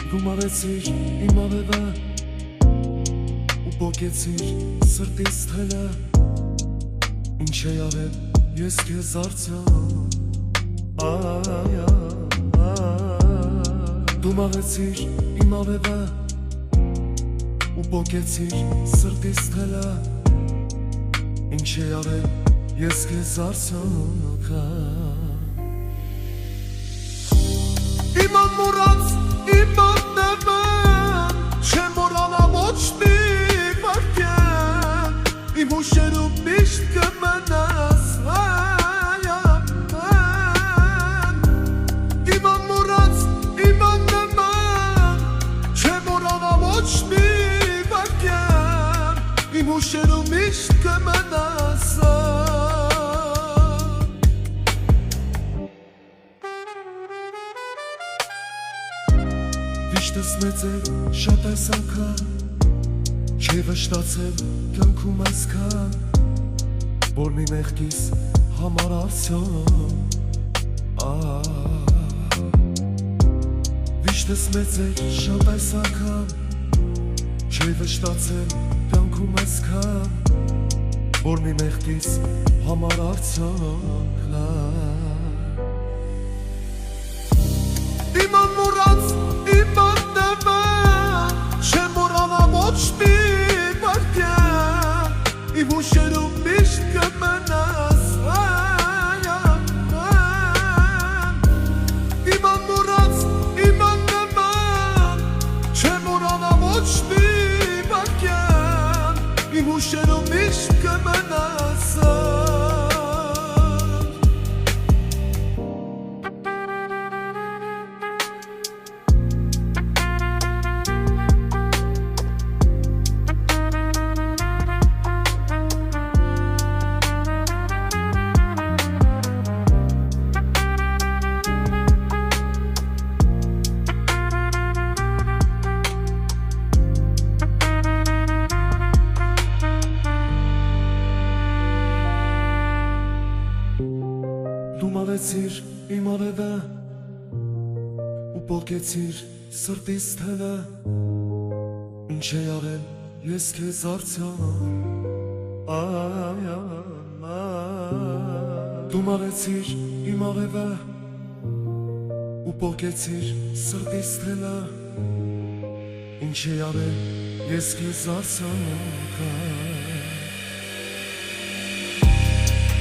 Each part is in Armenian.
Գումարեցիր իմ ավևը ու պոկեցիր սրտիս թելը Ինչ է արել ես քեզ արդյոք Դու մաղեցիր իմ ավևը ու պոկեցիր սրտիս թելը Ինչ է արել ես քեզ արդյոք Իմ ամորած իմ աննևն Չեմ որանա ոչ մի վարկեն Իմ հուշերում միշտ կմնաս Իմ ամորած իմ աննևն Չեմ որանա ոչ մի վարկեն Իմ հուշերում միշտ կմնաս Վիշտս մեծ է շատ այս անգամ Չի վշտացել կյանքում այսքան Որ մի մեղքիս համար արդյոք Վիշտս մեծ է շատ այս անգամ Չի վշտացել կյանքում այսքան Որ մի մեղքիս համար արդյոք Իմ անմոռաց իմ աննևն Չեմ որանա ոչ մի վարկեն Իմ հուշերում միշտ կմնաս Իմ անմոռաց իմ աննևն Չեմ որանա ոչ մի վարկեն Իմ հուշերում միշտ կմնաս Դու մաղեցիր իմ ավևը ու պոկեցիր սրտիս թելը Ինչ է արել ես քեզ արդյոք Դու մաղեցիր իմ ավևը ու պոկեցիր սրտիս թելը Ինչ է արել ես քեզ արդյոք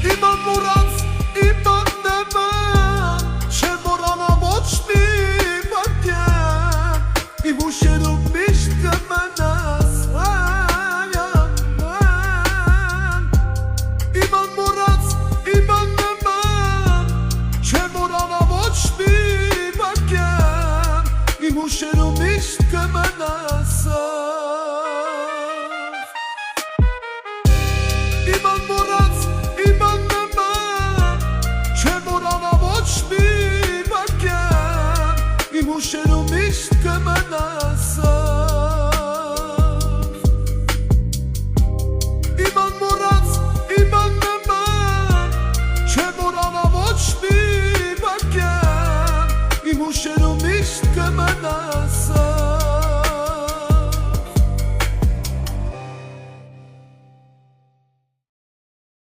Իմ անմոռաց իմ աննևն Չեմ որանա ոչ մի վարկեն Իմ հուշերում միշտ կմնաս Իմ անմոռաց իմ աննևն Չեմ որանա ոչ մի վարկեն Իմ հուշերում միշտ կմնաս Իմ անմոռաց իմ աննևն Չեմ որանա ոչ մի վարկեն Իմ հուշերում միշտ կմնաս